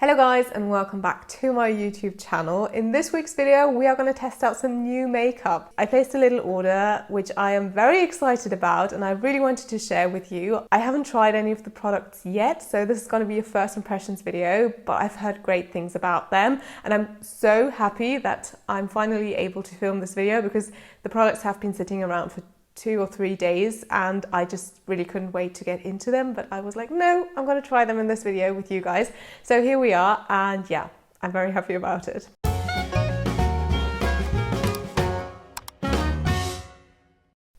Hello guys and welcome back to my YouTube channel. In this week's video we are going to test out some new makeup. I placed a little order which I am very excited about and I really wanted to share with you. I haven't tried any of the products yet, so this is going to be a first impressions video, but I've heard great things about them and I'm so happy that I'm finally able to film this video because the products have been sitting around for 2 or 3 days and I just really couldn't wait to get into them, but I was like, no, I'm going to try them in this video with you guys. So here we are, and yeah, I'm very happy about it.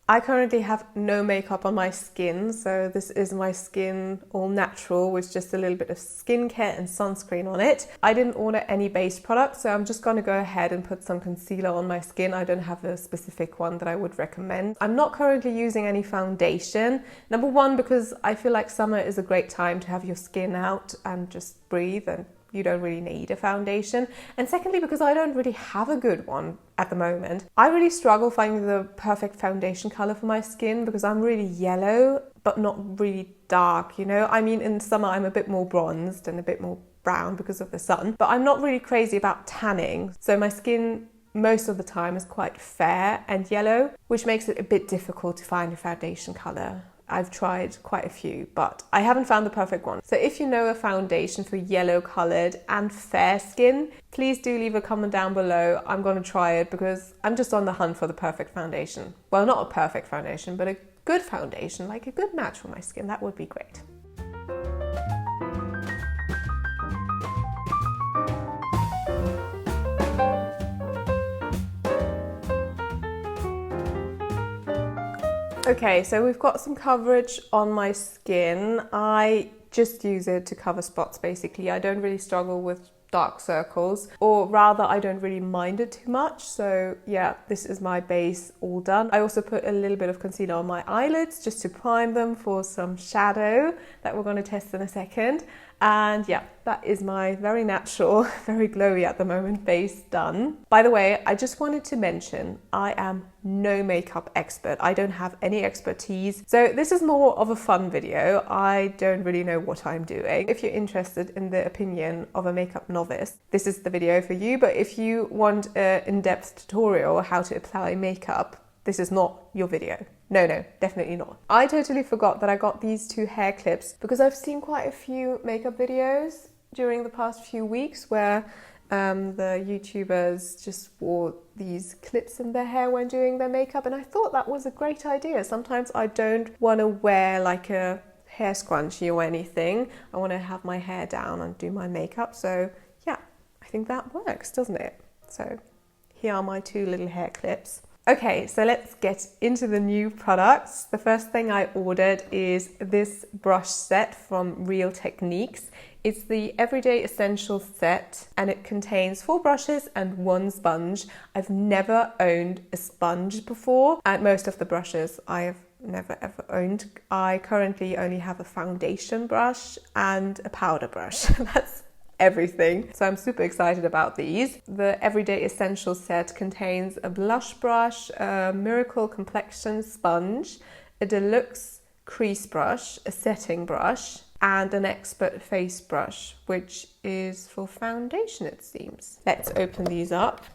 I currently have no makeup on my skin, so this is my skin all natural with just a little bit of skincare and sunscreen on it. I didn't order any base products, so I'm just going to go ahead and put some concealer on my skin. I don't have a specific one that I would recommend. I'm not currently using any foundation. Number one, because I feel like summer is a great time to have your skin out and just breathe, and you don't really need a foundation. And secondly, because I don't really have a good one at the moment. I really struggle finding the perfect foundation color for my skin because I'm really yellow, but not really dark, you know? I mean, in summer I'm a bit more bronzed and a bit more brown because of the sun, but I'm not really crazy about tanning. So my skin most of the time is quite fair and yellow, which makes it a bit difficult to find a foundation color. I've tried quite a few, but I haven't found the perfect one. So if you know a foundation for yellow colored and fair skin, please do leave a comment down below. I'm going to try it because I'm just on the hunt for the perfect foundation. Well, not a perfect foundation, but a good foundation, like a good match for my skin. That would be great. Okay, so we've got some coverage on my skin. I just use it to cover spots basically. I don't really struggle with dark circles, or rather I don't really mind it too much. So yeah, this is my base all done. I also put a little bit of concealer on my eyelids just to prime them for some shadow that we're going to test in a second. And yeah, that is my very natural, very glowy at the moment base done. By the way, I just wanted to mention I am no makeup expert. I don't have any expertise. So this is more of a fun video. I don't really know what I'm doing. If you're interested in the opinion of a makeup novice, this is the video for you. But if you want an in-depth tutorial how to apply makeup, this is not your video. No, definitely not. I totally forgot that I got these 2 hair clips because I've seen quite a few makeup videos during the past few weeks where the YouTubers just wore these clips in their hair when doing their makeup, and I thought that was a great idea. Sometimes I don't want to wear like a hair scrunchie or anything. I want to have my hair down and do my makeup. So yeah, I think that works, doesn't it? So here are my 2 little hair clips. Okay, so let's get into the new products. The first thing I ordered is this brush set from Real Techniques. It's the Everyday Essentials set and it contains 4 brushes and 1 sponge. I've never owned a sponge before, and most of the brushes I have never ever owned. I currently only have a foundation brush and a powder brush. That's everything. So I'm super excited about these. The Everyday Essentials set contains a blush brush, a Miracle Complexion sponge, a deluxe crease brush, a setting brush, and an expert face brush, which is for foundation, it seems. Let's open these up.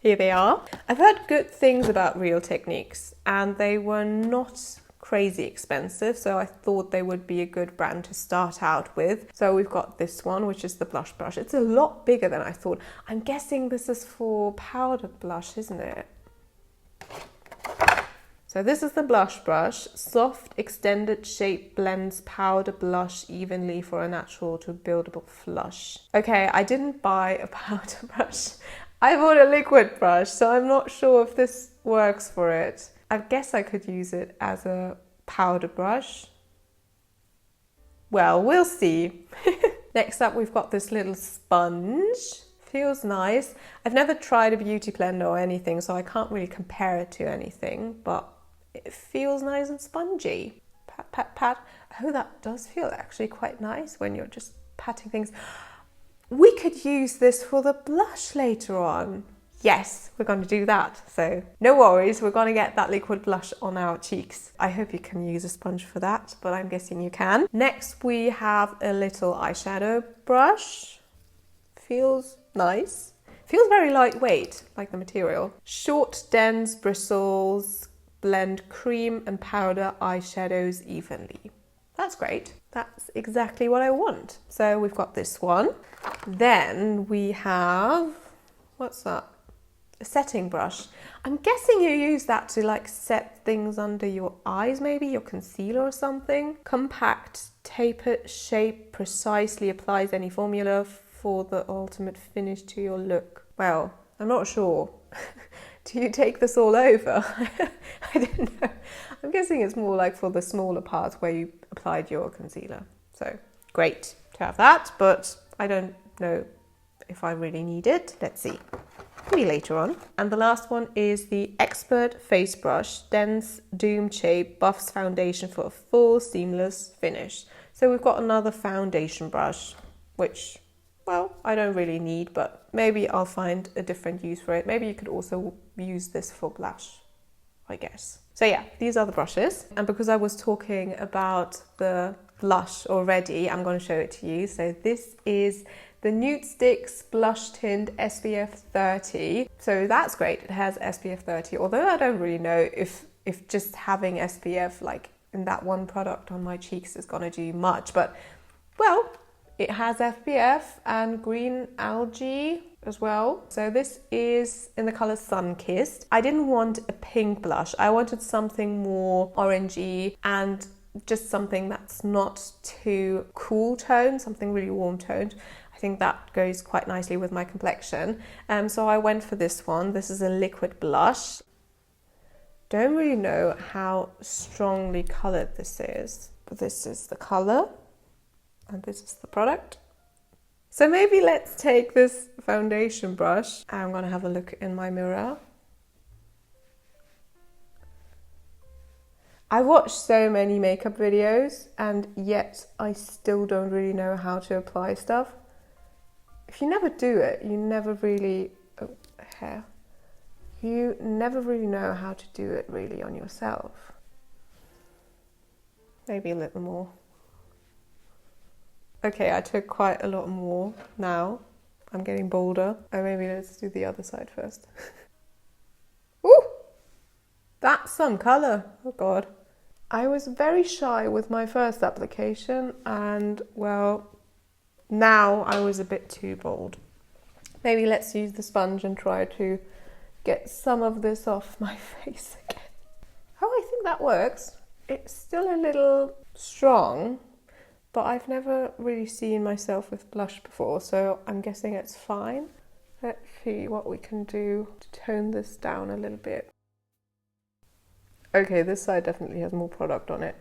Here they are. I've heard good things about Real Techniques and they were not crazy expensive, so I thought they would be a good brand to start out with. So we've got this one, which is the blush brush. It's a lot bigger than I thought. I'm guessing this is for powdered blush, isn't it? So this is the blush brush. Soft extended shape blends powder blush evenly for a natural to buildable flush. Okay, I didn't buy a powder brush. I bought a liquid brush, so I'm not sure if this works for it. I guess I could use it as a powder brush. Well, we'll see. Next up, we've got this little sponge. Feels nice. I've never tried a beauty blender or anything, so I can't really compare it to anything, but it feels nice and spongy. Pat, pat, pat. Oh, that does feel actually quite nice when you're just patting things. We could use this for the blush later on. Yes, we're going to do that. So no worries, we're going to get that liquid blush on our cheeks. I hope you can use a sponge for that, but I'm guessing you can. Next, we have a little eyeshadow brush. Feels nice. Feels very lightweight, like the material. Short, dense bristles, blend cream and powder eyeshadows evenly. That's great. That's exactly what I want. So we've got this one. Then we have, what's that? A setting brush. I'm guessing you use that to like set things under your eyes, maybe your concealer or something. Compact, tapered shape precisely applies any formula for the ultimate finish to your look. Well, I'm not sure. Do you take this all over? I don't know. I'm guessing it's more like for the smaller parts where you applied your concealer. So great to have that, but I don't know if I really need it. Let's see. Maybe later on. And the last one is the Expert Face Brush, dense domed shape, buffs foundation for a full seamless finish. So we've got another foundation brush, which, well, I don't really need, but maybe I'll find a different use for it. Maybe you could also use this for blush, I guess. So yeah, these are the brushes. And because I was talking about the blush already, I'm going to show it to you. So this is the Nudestix Blush Tint SPF 30. So that's great. It has SPF 30, although I don't really know if just having SPF like in that one product on my cheeks is going to do much. But, well, it has SPF and green algae as well. So this is in the color Sun Kissed. I didn't want a pink blush. I wanted something more orangey and just something that's not too cool toned, something really warm toned. I think that goes quite nicely with my complexion. So I went for this one. This is a liquid blush. Don't really know how strongly colored this is, but this is the color and this is the product. So maybe let's take this foundation brush. I'm gonna have a look in my mirror. I watched so many makeup videos and yet I still don't really know how to apply stuff. If you never do it, you never really, you never really know how to do it really on yourself. Maybe a little more. Okay, I took quite a lot more now. I'm getting bolder. Oh, maybe let's do the other side first. Ooh! That's some colour. Oh God. I was very shy with my first application and, well, now I was a bit too bold. Maybe let's use the sponge and try to get some of this off my face again. Oh, I think that works. It's still a little strong, but I've never really seen myself with blush before, so I'm guessing it's fine. Let's see what we can do to tone this down a little bit. Okay, this side definitely has more product on it.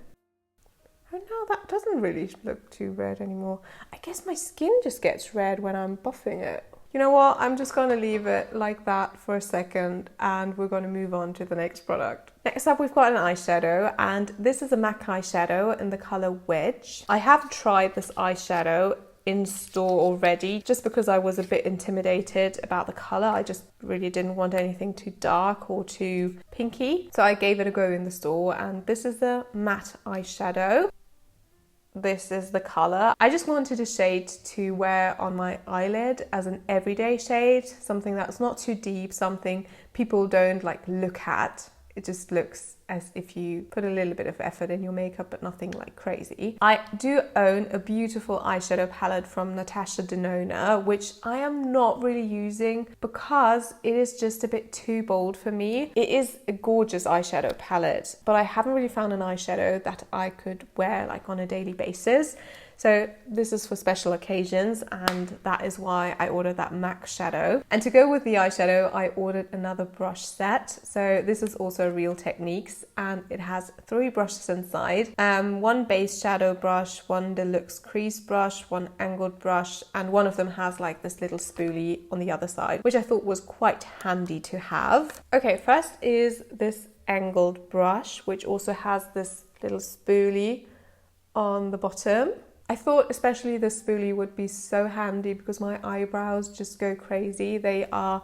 Oh no, that doesn't really look too red anymore. I guess my skin just gets red when I'm buffing it. You know what, I'm just going to leave it like that for a second and we're going to move on to the next product. Next up we've got an eyeshadow and this is a MAC eyeshadow in the colour Wedge. I have tried this eyeshadow in store already just because I was a bit intimidated about the colour. I just really didn't want anything too dark or too pinky. So I gave it a go in the store and this is the matte eyeshadow. This is the colour. I just wanted a shade to wear on my eyelid as an everyday shade, something that's not too deep, something people don't like look at. It just looks as if you put a little bit of effort in your makeup, but nothing like crazy. I do own a beautiful eyeshadow palette from Natasha Denona, which I am not really using because it is just a bit too bold for me. It is a gorgeous eyeshadow palette, but I haven't really found an eyeshadow that I could wear like on a daily basis. So this is for special occasions and that is why I ordered that MAC shadow. And to go with the eyeshadow, I ordered another brush set. So this is also Real Techniques and it has 3 brushes inside. One base shadow brush, one deluxe crease brush, one angled brush, and one of them has like this little spoolie on the other side, which I thought was quite handy to have. Okay, first is this angled brush, which also has this little spoolie on the bottom. I thought especially the spoolie would be so handy because my eyebrows just go crazy. They are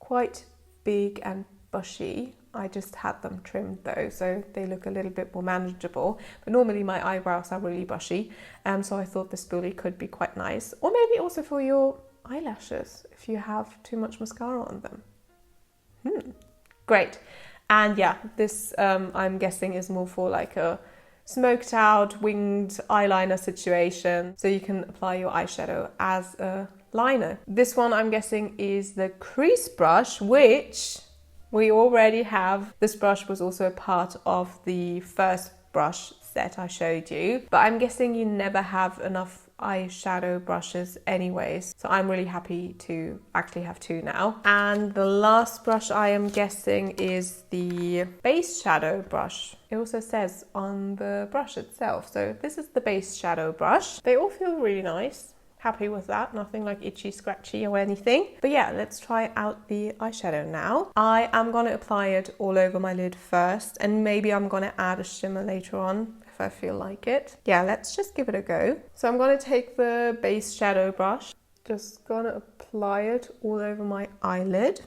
quite big and bushy. I just had them trimmed though, so they look a little bit more manageable. But normally my eyebrows are really bushy, so I thought this spoolie could be quite nice. Or maybe also for your eyelashes, if you have too much mascara on them. Great. And yeah, this I'm guessing is more for like a smoked out winged eyeliner situation, so you can apply your eyeshadow as a liner. This one I'm guessing is the crease brush, which we already have. This brush was also a part of the first brush set I showed you, but I'm guessing you never have enough eyeshadow brushes anyways, so I'm really happy to actually have two now. And the last brush I am guessing is the base shadow brush. It also says on the brush itself, so this is the base shadow brush. They all feel really nice. Happy with that, nothing like itchy, scratchy or anything. But yeah, let's try out the eyeshadow now. I am going to apply it all over my lid first, and maybe I'm going to add a shimmer later on if I feel like it. Yeah, let's just give it a go. So I'm going to take the base shadow brush, just going to apply it all over my eyelid.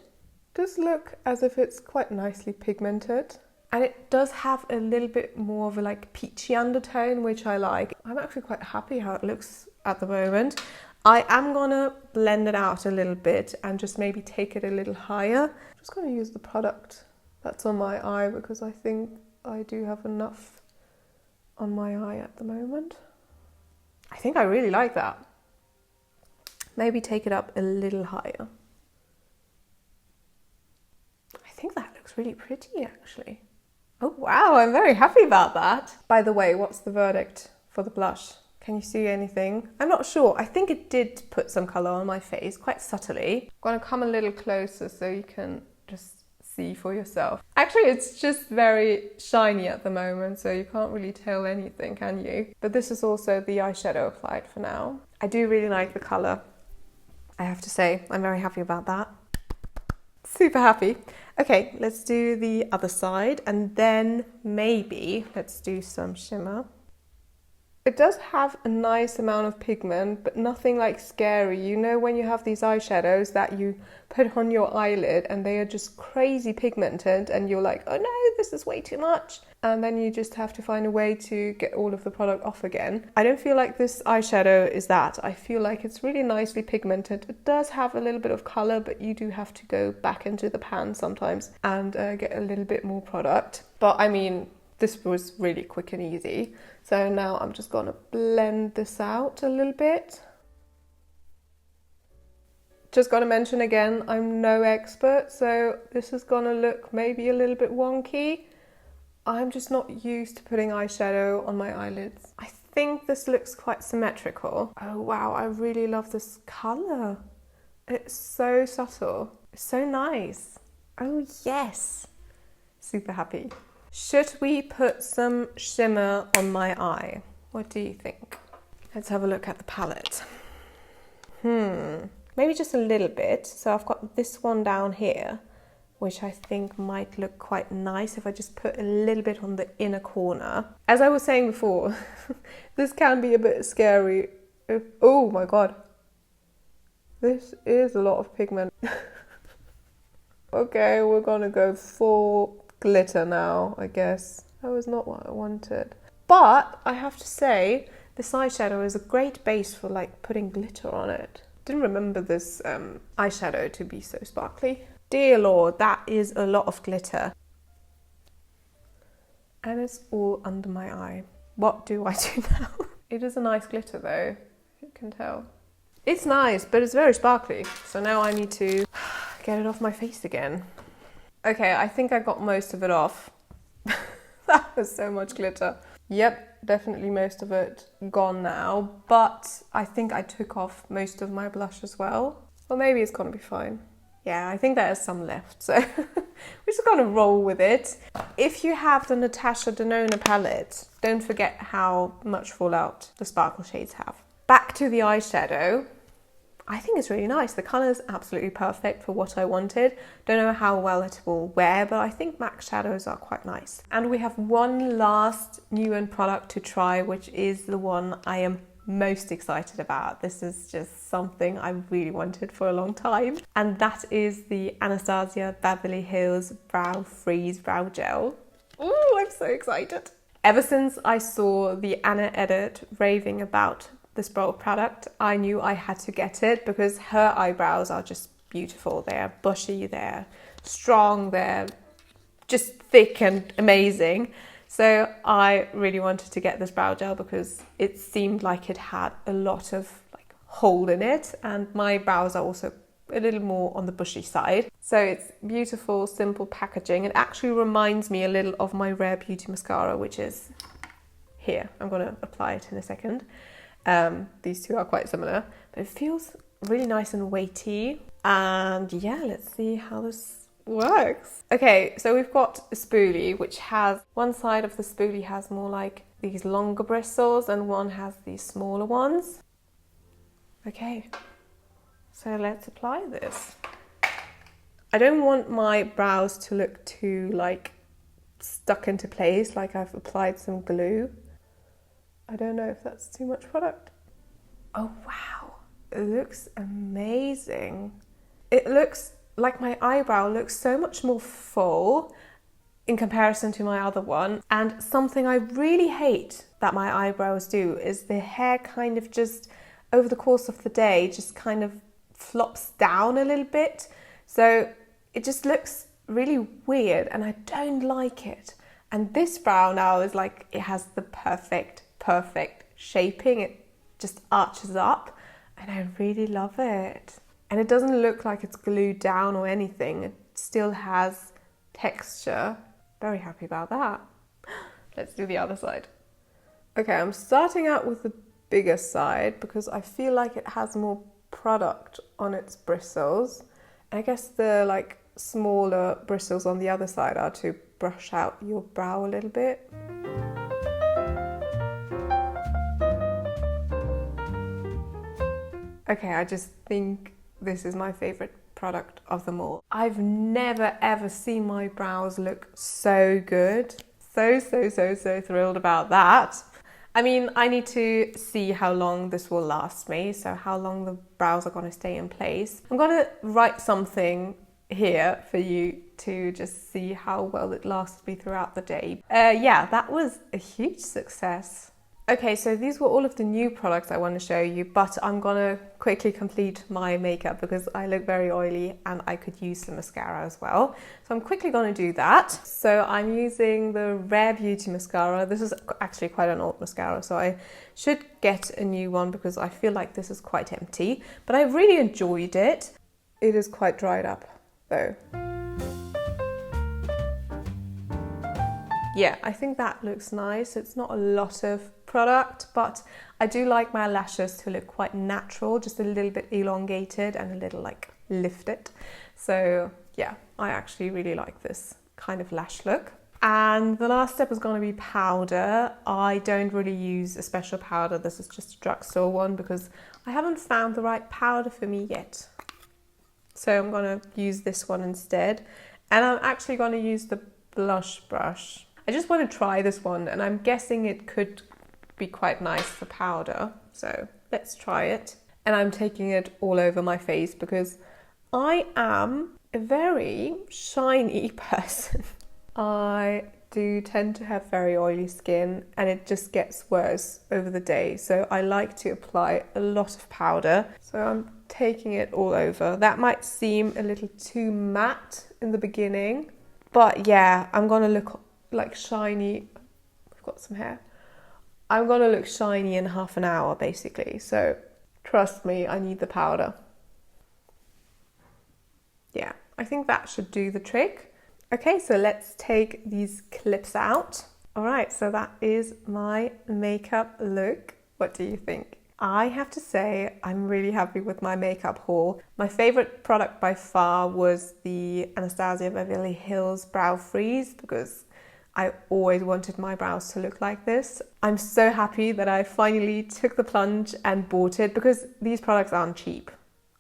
Does look as if it's quite nicely pigmented. And it does have a little bit more of a like peachy undertone, which I like. I'm actually quite happy how it looks at the moment. I am gonna blend it out a little bit and just maybe take it a little higher. I'm just gonna use the product that's on my eye because I think I do have enough on my eye at the moment. I think I really like that. Maybe take it up a little higher. I think that looks really pretty actually. Oh wow, I'm very happy about that. By the way, what's the verdict for the blush? Can you see anything? I'm not sure. I think it did put some colour on my face, quite subtly. I'm gonna come a little closer so you can just see for yourself. Actually, it's just very shiny at the moment, so you can't really tell anything, can you? But this is also the eyeshadow applied for now. I do really like the colour, I have to say. I'm very happy about that. Super happy. Okay, let's do the other side and then maybe let's do some shimmer. It does have a nice amount of pigment, but nothing like scary. You know when you have these eyeshadows that you put on your eyelid and they are just crazy pigmented and you're like, oh no, this is way too much. And then you just have to find a way to get all of the product off again. I don't feel like this eyeshadow is that. I feel like it's really nicely pigmented. It does have a little bit of colour, but you do have to go back into the pan sometimes and get a little bit more product. But I mean, this was really quick and easy. So now I'm just gonna blend this out a little bit. Just gotta mention again, I'm no expert, so this is gonna look maybe a little bit wonky. I'm just not used to putting eyeshadow on my eyelids. I think this looks quite symmetrical. Oh wow, I really love this colour. It's so subtle. It's so nice. Oh yes. Super happy. Should we put some shimmer on my eye? What do you think? Let's have a look at the palette. Maybe just a little bit. So I've got this one down here, which I think might look quite nice if I just put a little bit on the inner corner. As I was saying before, this can be a bit scary. Oh my god. This is a lot of pigment. Okay, we're gonna go full glitter now, I guess. That was not what I wanted. But I have to say, this eyeshadow is a great base for like putting glitter on it. Didn't remember this eyeshadow to be so sparkly. Dear Lord, that is a lot of glitter. And it's all under my eye. What do I do now? It is a nice glitter though, you can tell. It's nice, but it's very sparkly. So now I need to get it off my face again. Okay, I think I got most of it off. That was so much glitter. Yep, definitely most of it gone now, but I think I took off most of my blush as well. Well, maybe it's gonna be fine. Yeah, I think there is some left, so we're just gonna roll with it. If you have the Natasha Denona palette, don't forget how much fallout the sparkle shades have. Back to the eyeshadow. I think it's really nice. The colour is absolutely perfect for what I wanted. Don't know how well it will wear, but I think MAC shadows are quite nice. And we have one last new product to try, which is the one I am most excited about. This is just something I really wanted for a long time. And that is the Anastasia Beverly Hills Brow Freeze Brow Gel. Ooh, I'm so excited. Ever since I saw the Anna Edit raving about this product, I knew I had to get it because her eyebrows are just beautiful. They're bushy, they're strong, they're just thick and amazing. So I really wanted to get this brow gel because it seemed like it had a lot of like hold in it, and my brows are also a little more on the bushy side. So it's beautiful, simple packaging. It actually reminds me a little of my Rare Beauty mascara, which is here. I'm going to apply it in a second. These two are quite similar, but it feels really nice and weighty. And yeah, let's see how this works. Okay, so we've got a spoolie, which has one side of the spoolie has more like these longer bristles and one has these smaller ones. Okay, so let's apply this. I don't want my brows to look too like stuck into place, like I've applied some glue. I don't know if that's too much product. Oh wow, it looks amazing. It looks like my eyebrow looks so much more full in comparison to my other one. And something I really hate that my eyebrows do is the hair kind of just over the course of the day just kind of flops down a little bit. So it just looks really weird and I don't like it. And this brow now is like, it has the perfect shaping. It just arches up and I really love it. And it doesn't look like it's glued down or anything. It still has texture. Very happy about that. Let's do the other side. Okay, I'm starting out with the bigger side because I feel like it has more product on its bristles. And I guess the like smaller bristles on the other side are to brush out your brow a little bit. Okay, I just think this is my favorite product of them all. I've never ever seen my brows look so good. So thrilled about that. I mean, I need to see how long this will last me, so how long the brows are going to stay in place. I'm going to write something here for you to just see how well it lasts me throughout the day. Yeah, that was a huge success. Okay, so these were all of the new products I want to show you, but I'm gonna quickly complete my makeup because I look very oily and I could use some mascara as well. So I'm quickly gonna do that. So I'm using the Rare Beauty mascara. This is actually quite an old mascara, so I should get a new one because I feel like this is quite empty, but I really enjoyed it. It is quite dried up though. Yeah, I think that looks nice. It's not a lot of product, but I do like my lashes to look quite natural, just a little bit elongated and a little like lifted. So yeah, I actually really like this kind of lash look. And the last step is going to be powder. I don't really use a special powder. This is just a drugstore one because I haven't found the right powder for me yet. So I'm going to use this one instead. And I'm actually going to use the blush brush. I just want to try this one and I'm guessing it could be quite nice for powder. So let's try it. And I'm taking it all over my face because I am a very shiny person. I do tend to have very oily skin and it just gets worse over the day. So I like to apply a lot of powder. So I'm taking it all over. That might seem a little too matte in the beginning, but yeah, I'm gonna look like shiny. I've got some hair. I'm gonna look shiny in half an hour basically, so trust me, I need the powder. Yeah, I think that should do the trick. Okay, so let's take these clips out. All right, so that is my makeup look. What do you think? I have to say I'm really happy with my makeup haul. My favorite product by far was the Anastasia Beverly Hills Brow Freeze because I always wanted my brows to look like this. I'm so happy that I finally took the plunge and bought it because these products aren't cheap.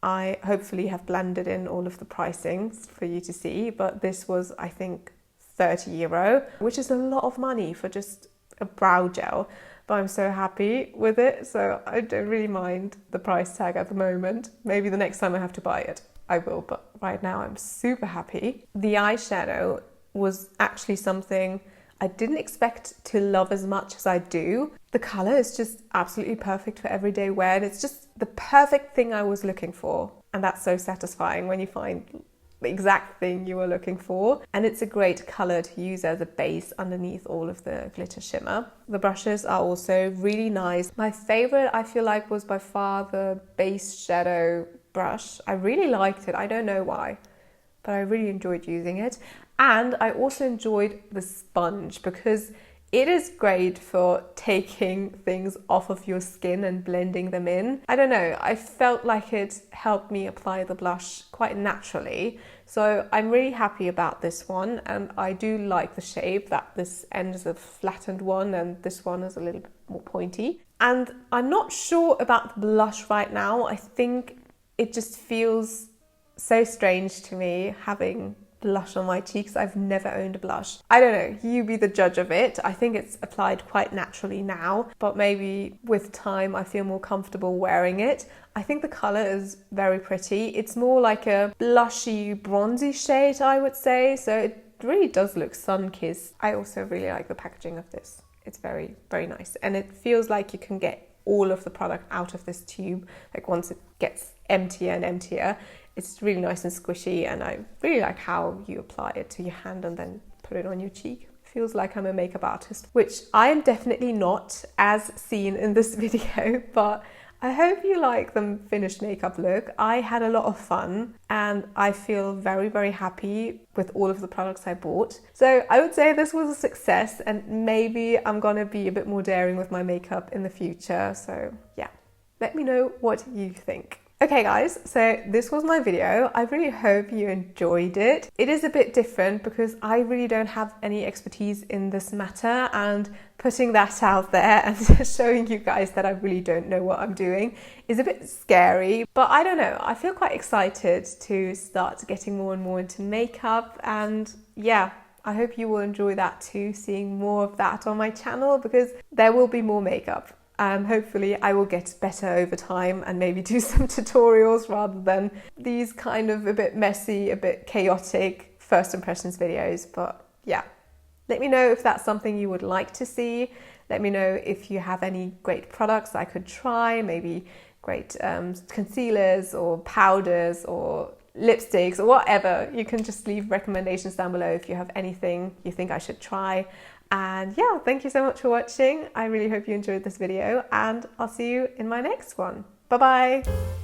I hopefully have blended in all of the pricings for you to see, but this was, I think, €30, which is a lot of money for just a brow gel. but I'm so happy with it, so I don't really mind the price tag at the moment. Maybe the next time I have to buy it, I will, but right now I'm super happy. The eyeshadow was actually something I didn't expect to love as much as I do. The colour is just absolutely perfect for everyday wear, and it's just the perfect thing I was looking for. And that's so satisfying when you find the exact thing you were looking for. And it's a great colour to use as a base underneath all of the glitter shimmer. The brushes are also really nice. My favourite, I feel like, was by far the base shadow brush. I really liked it. I don't know why, but I really enjoyed using it. And I also enjoyed the sponge because it is great for taking things off of your skin and blending them in. I don't know, I felt like it helped me apply the blush quite naturally. So I'm really happy about this one, and I do like the shape that this end is a flattened one and this one is a little bit more pointy. And I'm not sure about the blush right now. I think it just feels so strange to me having blush on my cheeks. I've never owned a blush. I don't know, you be the judge of it. I think it's applied quite naturally now, but maybe with time I feel more comfortable wearing it. I think the colour is very pretty. It's more like a blushy, bronzy shade, I would say, so it really does look sun-kissed. I also really like the packaging of this. It's very, very nice, and it feels like you can get all of the product out of this tube, like once it gets emptier and emptier. It's really nice and squishy, and I really like how you apply it to your hand and then put it on your cheek. Feels like I'm a makeup artist, which I am definitely not, as seen in this video, but I hope you like the finished makeup look. I had a lot of fun and I feel very, very happy with all of the products I bought. So I would say this was a success, and maybe I'm gonna be a bit more daring with my makeup in the future. So yeah, let me know what you think. Okay guys, so this was my video. I really hope you enjoyed it. It is a bit different because I really don't have any expertise in this matter, and putting that out there and showing you guys that I really don't know what I'm doing is a bit scary. But I don't know, I feel quite excited to start getting more and more into makeup, and yeah, I hope you will enjoy that too, seeing more of that on my channel, because there will be more makeup. Hopefully I will get better over time and maybe do some tutorials rather than these kind of a bit messy, a bit chaotic first impressions videos. But yeah, let me know if that's something you would like to see. Let me know if you have any great products I could try, maybe great concealers or powders or lipsticks or whatever. You can just leave recommendations down below if you have anything you think I should try. And yeah, thank you so much for watching. I really hope you enjoyed this video, and I'll see you in my next one. Bye bye.